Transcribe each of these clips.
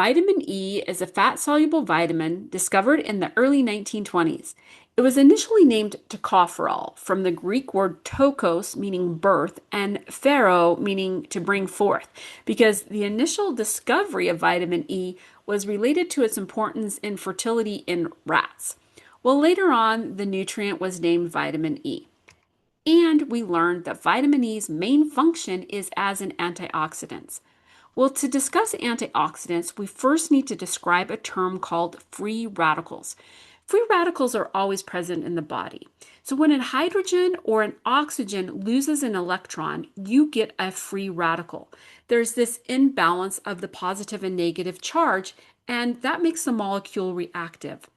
Vitamin E is a fat-soluble vitamin discovered in the early 1920s. It was initially named tocopherol from the Greek word tokos, meaning birth, and phero, meaning to bring forth, because the initial discovery of vitamin E was related to its importance in fertility in rats. Well, later on, the nutrient was named vitamin E. And we learned that vitamin E's main function is as an antioxidant. Well, to discuss antioxidants, we first need to describe a term called free radicals. Free radicals are always present in the body. So when a hydrogen or an oxygen loses an electron, you get a free radical. There's this imbalance of the positive and negative charge, and that makes the molecule reactive.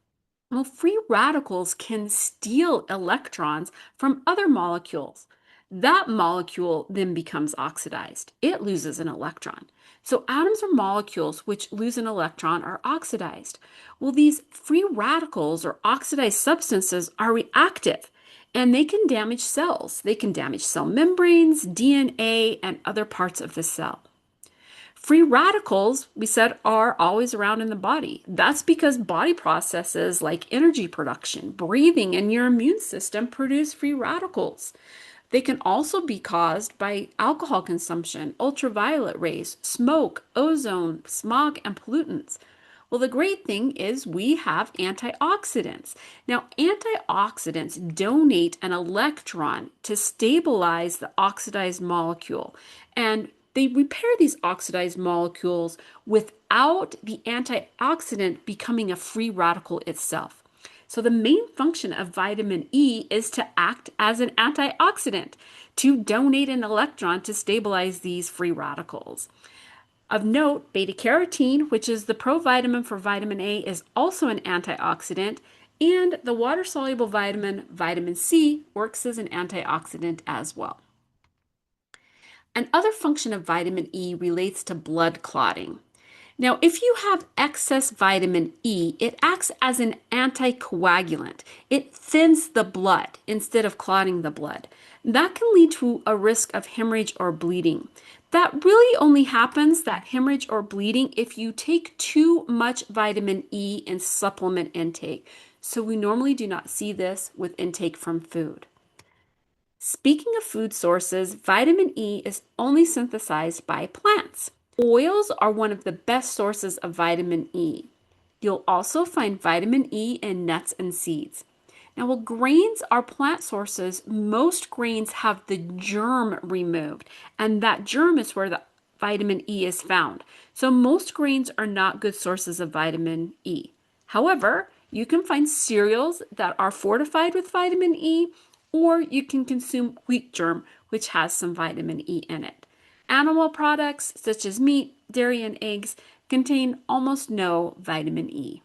Well, free radicals can steal electrons from other molecules. That molecule then becomes oxidized. It loses an electron. So atoms or molecules which lose an electron are oxidized. Well, these free radicals or oxidized substances are reactive and they can damage cells. They can damage cell membranes, DNA, and other parts of the cell. Free radicals, we said, are always around in the body. That's because body processes like energy production, breathing, and your immune system produce free radicals. They can also be caused by alcohol consumption, ultraviolet rays, smoke, ozone, smog, and pollutants. Well, the great thing is we have antioxidants. Now, antioxidants donate an electron to stabilize the oxidized molecule, and they repair these oxidized molecules without the antioxidant becoming a free radical itself. So the main function of vitamin E is to act as an antioxidant, to donate an electron to stabilize these free radicals. Of note, beta carotene, which is the provitamin for vitamin A, is also an antioxidant, and the water-soluble vitamin, vitamin C, works as an antioxidant as well. Another function of vitamin E relates to blood clotting. Now, if you have excess vitamin E, it acts as an anticoagulant. It thins the blood instead of clotting the blood. That can lead to a risk of hemorrhage or bleeding. That really only happens, that hemorrhage or bleeding, if you take too much vitamin E in supplement intake. So we normally do not see this with intake from food. Speaking of food sources, vitamin E is only synthesized by plants. Oils are one of the best sources of vitamin E. You'll also find vitamin E in nuts and seeds. Now, while grains are plant sources, most grains have the germ removed, and that germ is where the vitamin E is found. So most grains are not good sources of vitamin E. However, you can find cereals that are fortified with vitamin E, or you can consume wheat germ, which has some vitamin E in it. Animal products such as meat, dairy, and eggs contain almost no vitamin E.